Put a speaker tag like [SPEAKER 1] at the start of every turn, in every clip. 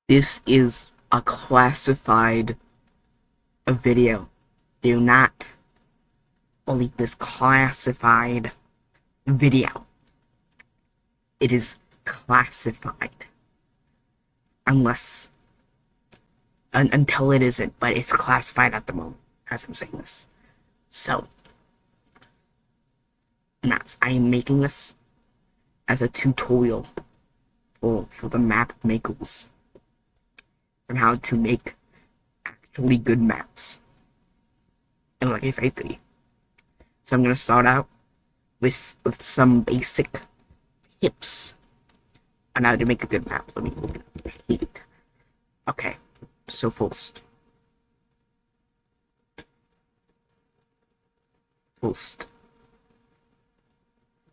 [SPEAKER 1] This is a classified video. Do not delete this classified video. It is classified. Until it isn't, but it's classified at the moment as I'm saying this. So, maps. I am making this as a tutorial for the map makers on how to make actually good maps in LF3. So I'm gonna start out with some basic tips on how to make a good map. Let me hit. Okay, so first,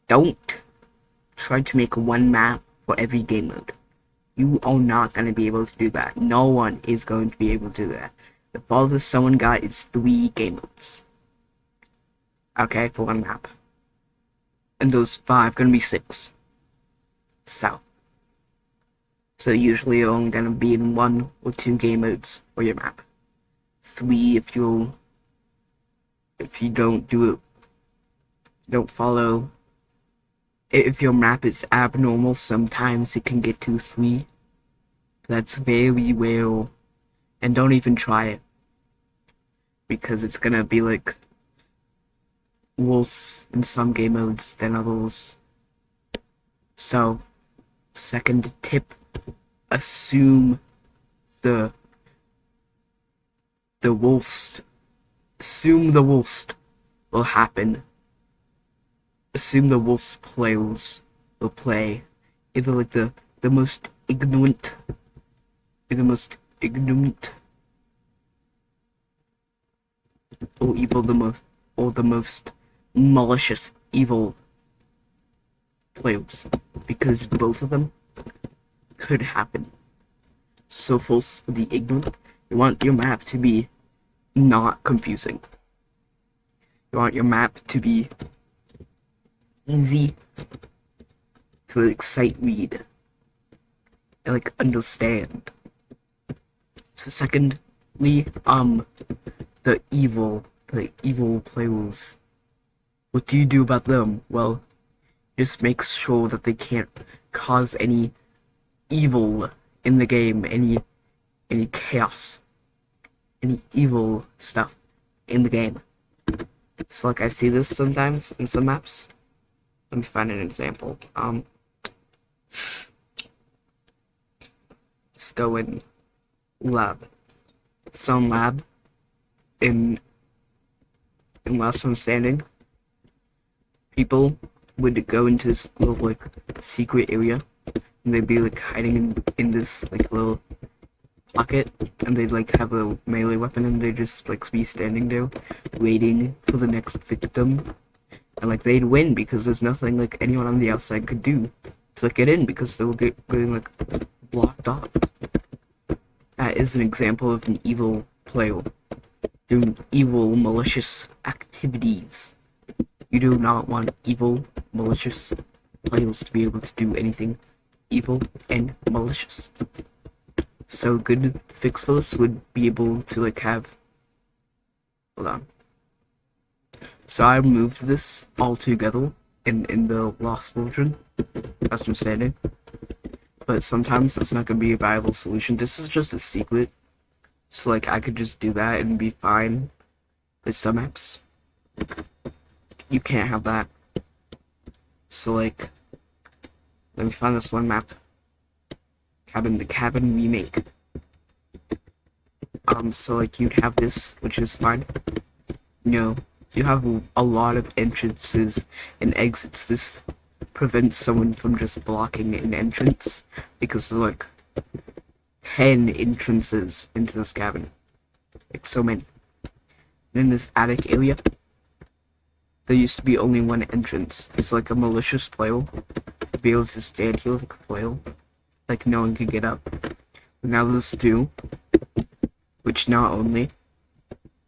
[SPEAKER 1] don't try to make one map for every game mode. You are not going to be able to do that. No one is going to be able to do that. The farthest someone got is 3 game modes. Okay, for one map. And those 5 going to be 6. So usually you're only going to be in 1 or 2 game modes for your map. 3 if you don't do it, don't follow. If your map is abnormal, sometimes it can get to 3. That's very rare. And don't even try it, because it's gonna be like worse in some game modes than others. So, second tip, assume the worst. Assume the worst will happen. Assume the worst players will play either like the most ignorant or evil, the most malicious evil players, because both of them could happen. So first, for the ignorant, you want your map to be not confusing. You want your map to be easy to sight read and understand. So secondly, the evil players. What do you do about them? Well, just make sure that they can't cause any evil in the game, any chaos, any evil stuff in the game. So I see this sometimes in some maps. Let me find an example. Let's go in lab. Some lab in Last One Standing, people would go into this little secret area, and they'd be hiding in this little pocket, and they'd have a melee weapon, and they'd just be standing there waiting for the next victim. And they'd win because there's nothing anyone on the outside could do to get in, because they were getting blocked off. That is an example of an evil player doing evil, malicious activities. You do not want evil, malicious players to be able to do anything evil and malicious. So good fix for this would be able to have. Hold on. So I removed this altogether in the last version. That's understanding. But sometimes that's not going to be a viable solution. This is just a secret. So I could just do that and be fine. With some apps, you can't have that. So let me find this one map. The cabin remake. So you'd have this, which is fine. No. You have a lot of entrances and exits. This prevents someone from just blocking an entrance, because there are 10 entrances into this cabin. So many. And in this attic area, there used to be only one entrance. It's a malicious player to be able to stand here like a flail. No one could get up. But now there's 2, which not only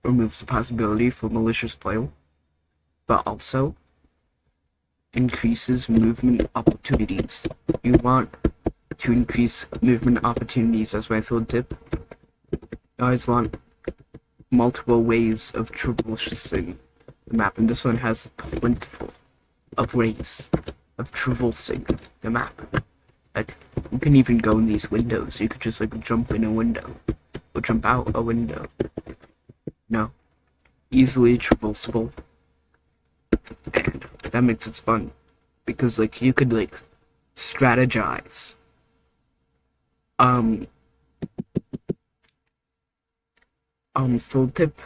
[SPEAKER 1] removes the possibility for malicious player, but also increases movement opportunities. You want to increase movement opportunities as my third tip. You always want multiple ways of traversing the map, and this one has plentiful of ways of traversing the map. Like, you can even go in these windows. You could just like jump in a window or jump out a window. No, easily traversable, and that makes it fun because like you could like strategize. Full tip.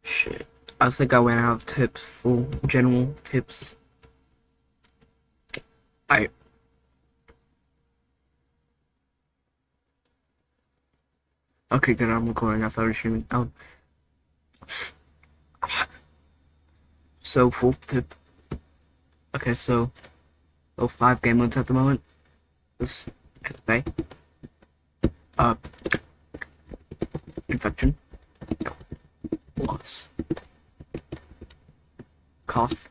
[SPEAKER 1] Shit. I think I went out of tips, full general tips. Okay, good, I'm recording. I thought I was streaming. So, full tip. Okay, so, 5 game modes at the moment. This FFA. Infection. Loss. Cough.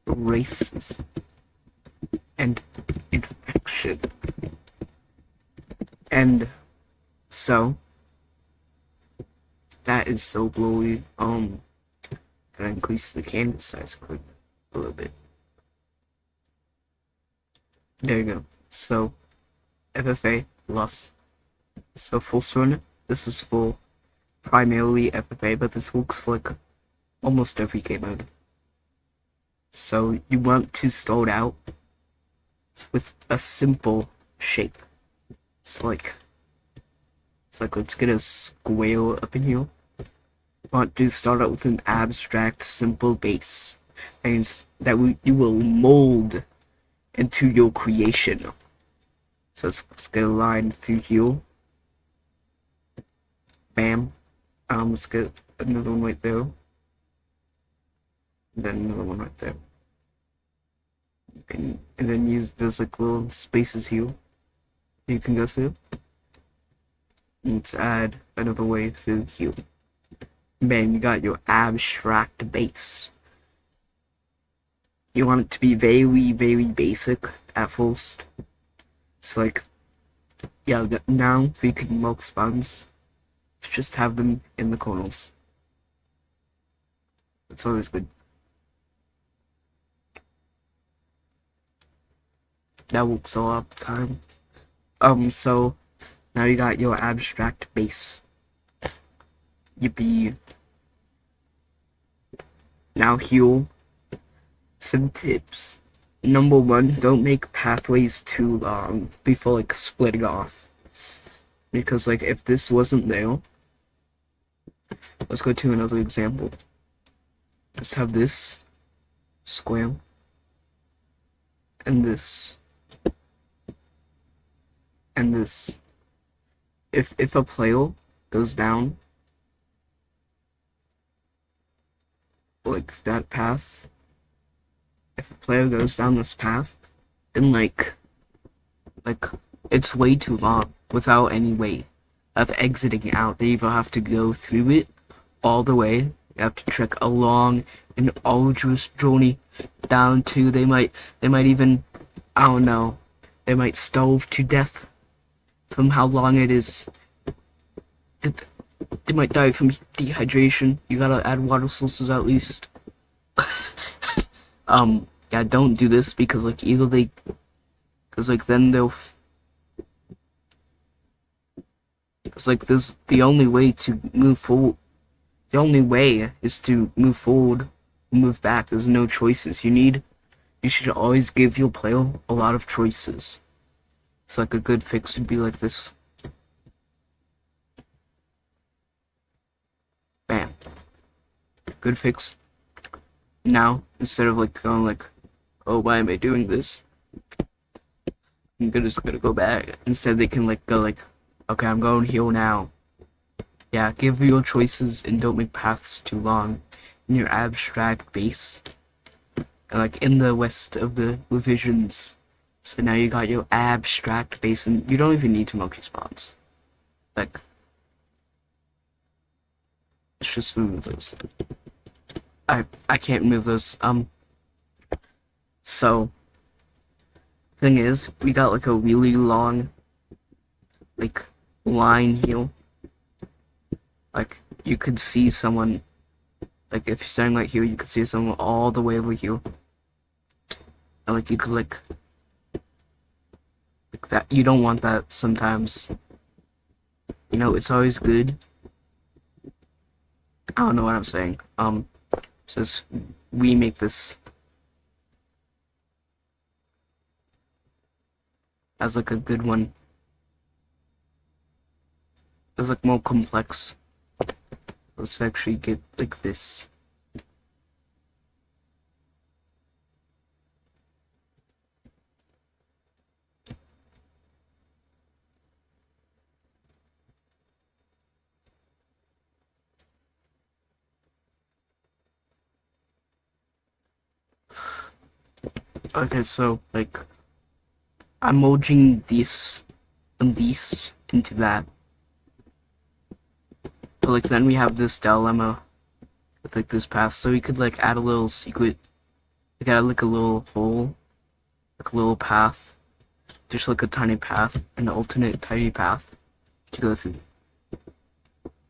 [SPEAKER 1] Races. And infection. And so that is so blowy. Can I increase the canvas size quick a little bit? There you go. So FFA loss. So full run. This is for primarily FFA, but this works for like almost every game mode. So you want to start out with a simple shape. So like let's get a square up in here. Want to start out with an abstract, simple base, and that you will mold into your creation. So let's get a line through here. Bam. Let's get another one right there. And then another one right there. You can, and then use those like little spaces here you can go through. Let's add another way through here. Bam, you got your abstract base. You want it to be very, very basic at first. So like, yeah, now we can milk spawns. Just have them in the corners. That's always good. That works a lot of the time. So now you got your abstract base. Yippee. Now here, some tips. Number 1, don't make pathways too long before like splitting off. Because like if this wasn't there, let's go to another example. Let's have this square and this and this. If a player goes down like that path, if a player goes down this path, then like it's way too long without any way of exiting out. They either have to go through it all the way, you have to trek a long and arduous journey down to, they might even, I don't know, they might starve to death from how long it is. They might die from dehydration. You gotta add water sources at least. Yeah, don't do this because like either they, because like then they'll, because like this, the only way to move forward, the only way is to move forward, move back. There's no choices. You should always give your player a lot of choices. It's like a good fix would be like this. Bam. Good fix. Now, instead of like going like, oh, why am I doing this? I'm just gonna go back. Instead, they can like go like, okay, I'm going here now. Yeah, give your choices and don't make paths too long in your abstract base. And like in the rest of the revisions. So now you got your abstract base and you don't even need to multi spawns. Like, let's just remove those. I can't remove those. So Thing is, we got like a really long, like, line here. Like, you could see someone, like, if you're standing right here, you could see someone all the way over here. And, like, you could, like that. You don't want that sometimes. You know, it's always good. I don't know what I'm saying. Says we make this as, like, a good one. It's, like, more complex. Let's actually get, like, this. Okay, so, like, I'm merging these and these into that. But, like, then we have this dilemma with, like, this path, so we could, like, add a little secret, like, add, like, a little hole, like, a little path, just, like, a tiny path, an alternate tiny path to go through.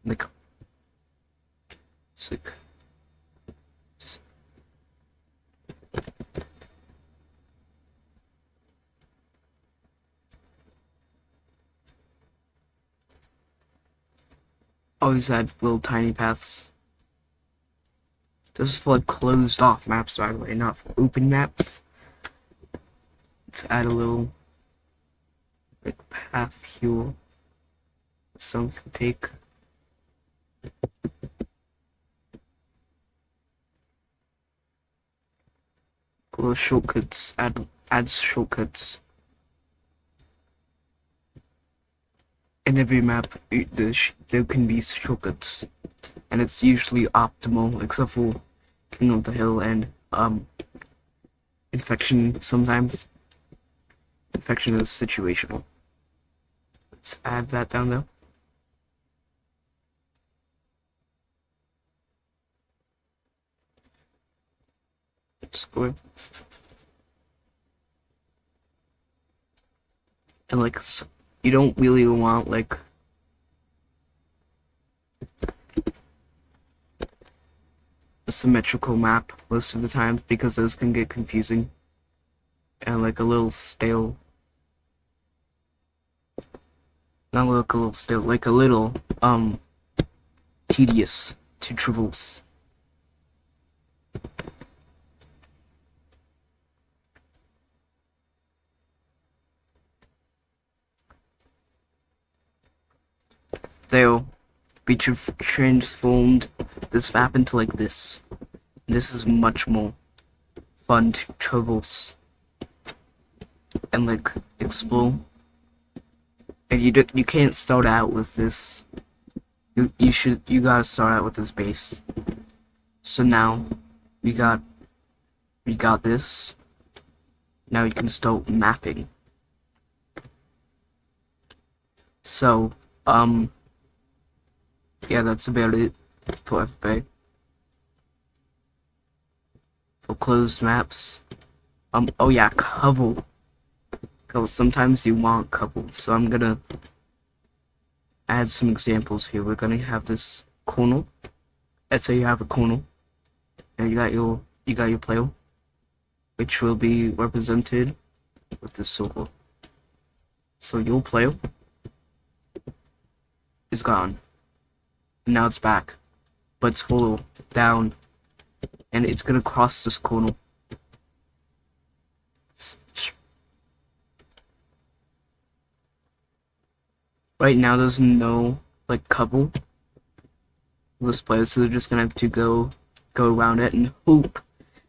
[SPEAKER 1] Like, it's like, always add little tiny paths. This is for, like, closed off maps, by the way, not for open maps. Let's add a little, like, path here. Some can take. Little shortcuts, adds shortcuts. In every map, there can be shortcuts, and it's usually optimal, except for King of the Hill and Infection. Sometimes Infection is situational. Let's add that down there. Score. And, like, you don't really want, like, a symmetrical map most of the time, because those can get confusing and, like, a little stale. Not like a little stale, like a little tedious to traverse. There, we transformed this map into, like, this. This is much more fun to traverse and, like, explore. And you can't start out with this. You gotta start out with this base. So now we got this. Now you can start mapping. So yeah, that's about it for FFA. For closed maps. Oh yeah, cover. Because sometimes you want cover. So I'm gonna add some examples here. We're gonna have this corner. Let's say you have a corner. And you got your player, which will be represented with this circle. So your player is gone. And now it's back. But it's full down. And it's gonna cross this corner. Right now there's no, like, cover this place, so they're just gonna have to go around it and hope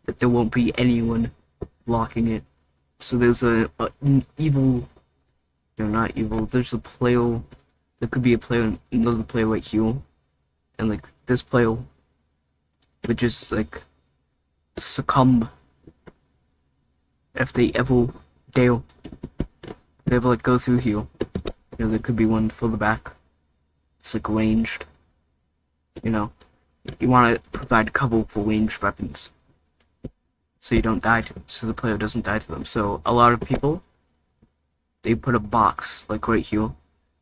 [SPEAKER 1] that there won't be anyone blocking it. So there's an evil, no, not evil, there's a player, there could be a player, another player right here, and, like, this player would just, like, succumb if they ever dare. They ever, like, go through here. You know, there could be one further back. It's, like, ranged. You know, you want to provide cover for ranged weapons, so you don't die to them, so the player doesn't die to them. So a lot of people they put a box like right here.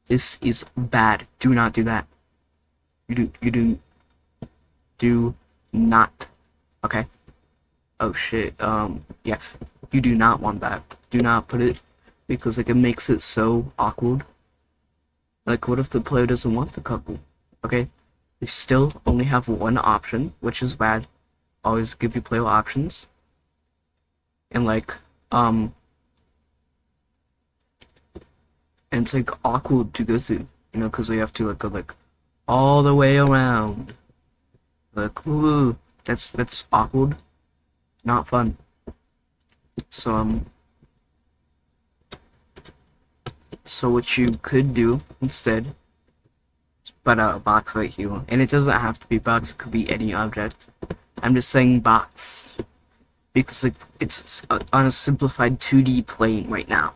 [SPEAKER 1] This is bad. Do not do that. You do not. Okay. Oh shit. Yeah. You do not want that. Do not put it, because like it makes it so awkward. Like, what if the player doesn't want the couple? Okay. They still only have one option, which is bad. Always give you player options. And like, and it's like awkward to go through, because we have to like go like all the way around. Like, ooh, that's awkward, not fun. So so what you could do instead is put a box right here, and it doesn't have to be box. It could be any object. I'm just saying box because like it's on a simplified 2D plane right now.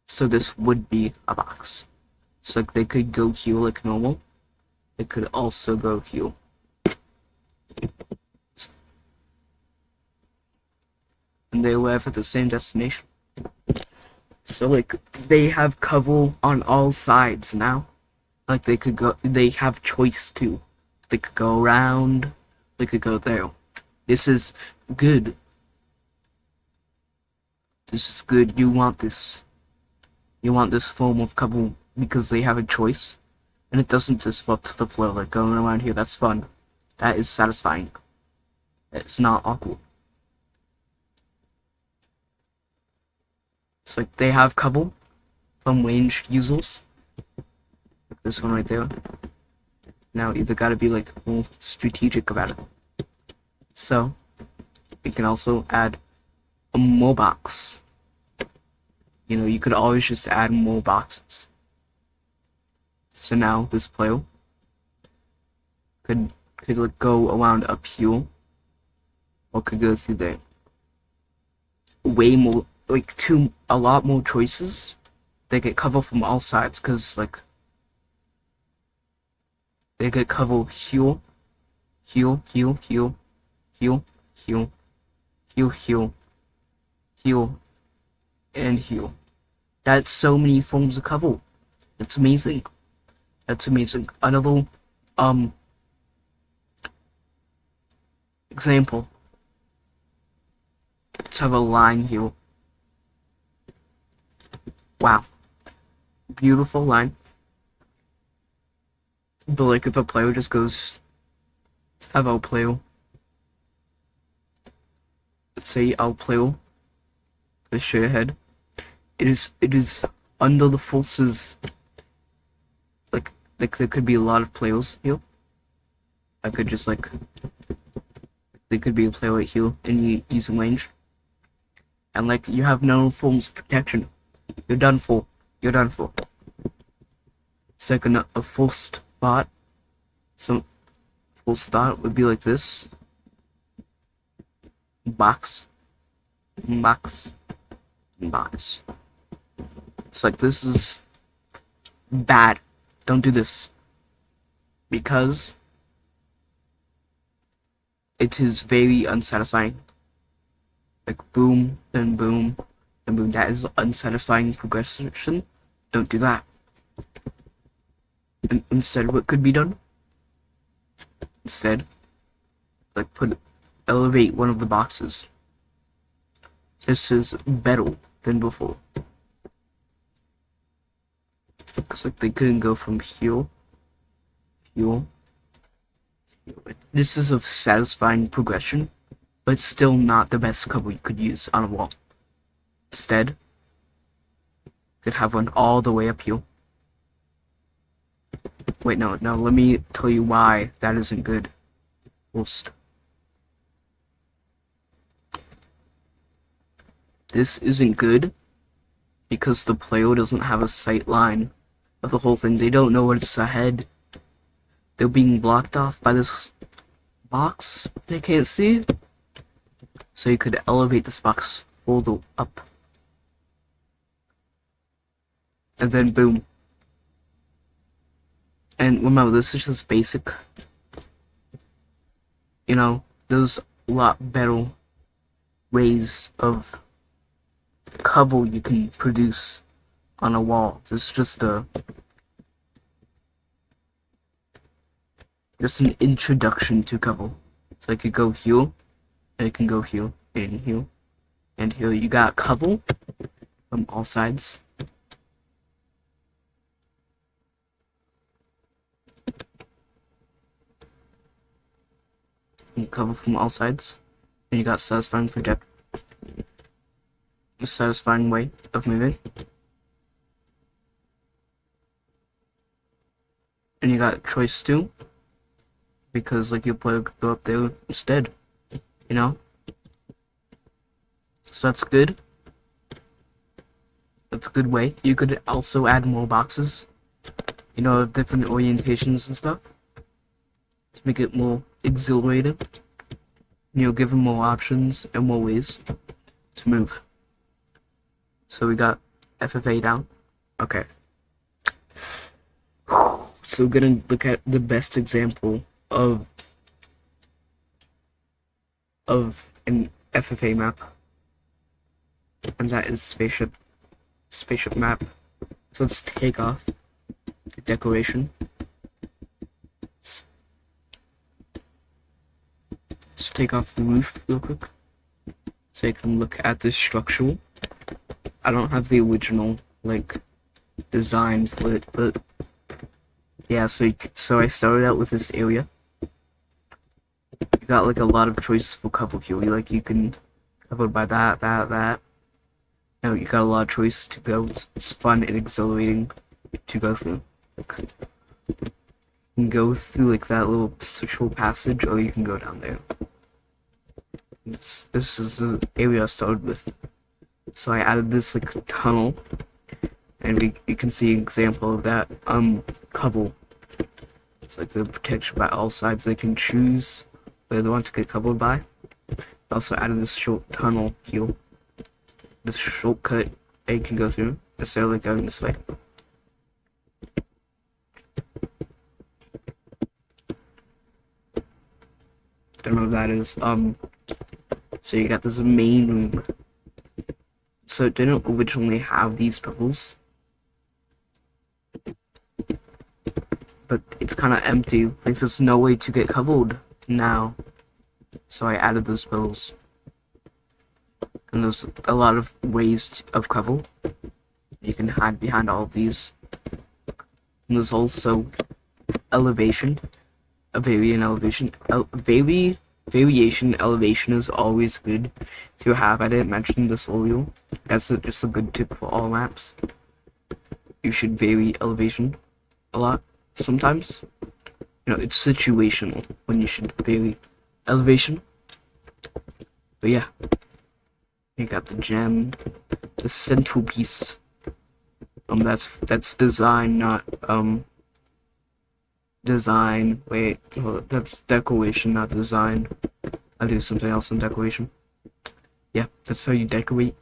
[SPEAKER 1] So this would be a box. So like they could go here like normal. They could also go here. And they arrive at the same destination. So like they have cover on all sides now. Like they have choice too. They could go around, they could go there. This is good. This is good. You want this. You want this form of cover because they have a choice. And it doesn't disrupt the flow, like going around here. That's fun. That is satisfying. It's not awkward. It's like they have cover from ranged users. Like this one right there. Now either gotta be like more strategic about it. So you can also add a more box. You could always just add more boxes. So now this player could like go around up here, or could go through there. Way more, like a lot more choices. They get cover from all sides, cause like they get cover here, here, here, here, here, here, here, here, here, and here. That's so many forms of cover. It's amazing. That's amazing. Another example. Let's have a line here. Wow. Beautiful line. But like if a player just goes, let's have our player. Let's say our player goes straight ahead. It is under the forces. Like there could be a lot of players here. I could just like there could be a player right here and you use range. And like you have no forms of protection. You're done for. You're done for. Second, a forced thought. So forced thought would be like this. Box. Box. Box. It's like this is bad. Don't do this. Because it is very unsatisfying. Like boom, then boom, then boom. That is unsatisfying progression. Don't do that. And instead, what could be done? Instead, like elevate one of the boxes. This is better than before. Looks like they couldn't go from here. Here. This is a satisfying progression, but it's still not the best cover you could use on a wall. Instead, you could have one all the way up here. Wait, no, let me tell you why that isn't good. First. This isn't good because the player doesn't have a sight line of the whole thing. They don't know what's ahead. They're being blocked off by this box they can't see. So you could elevate this box further up. And then boom. And remember, this is just basic. There's a lot better ways of cover you can produce on a wall. It's just an introduction to cover. So I could go here, and I can go here, and here, and here. You got cover from all sides. You cover from all sides, and you got satisfying project. A satisfying way of moving. And you got choice too, because like your player could go up there instead, you know? So that's good. That's a good way. You could also add more boxes, you know, of different orientations and stuff, to make it more exhilarating. You know, give them more options and more ways to move. So we got FFA down. Okay. So we're gonna look at the best example of an FFA map, and that is spaceship map. So let's take off the decoration. Let's take off the roof real quick so you can look at this structure. I don't have the original like design for it, but yeah, so I started out with this area. You got like a lot of choices for cover here. Like you can cover by that. No, you got a lot of choices to go. It's fun and exhilarating to go through. Like, you can go through like that little social passage, or you can go down there. This is the area I started with. So I added this like tunnel, and you can see an example of that cover. It's like the protection by all sides. They can choose where they want to get covered by. I also added this short tunnel here, this shortcut that you can go through instead of like going this way. Don't know what that is. So you got this main room. So it didn't originally have these pebbles, but it's kind of empty. Like there's no way to get covered now. So I added those pebbles. And there's a lot of ways of cover. You can hide behind all of these. And there's also elevation. Variation elevation is always good to have. I didn't mention this earlier. That's just a good tip for all maps. You should vary elevation a lot sometimes. You know, it's situational when you should vary elevation. But yeah, you got the gem, the centerpiece. That's design, not design. Wait, that's decoration, not design. I'll do something else in decoration. Yeah, that's how you decorate.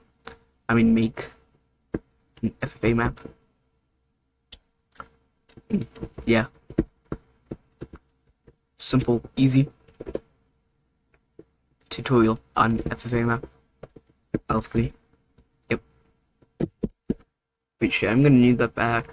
[SPEAKER 1] I mean, make an FFA map. Yeah. Simple, easy tutorial on FFA map. LF3. Yep. Wait, shit, I'm gonna need that back.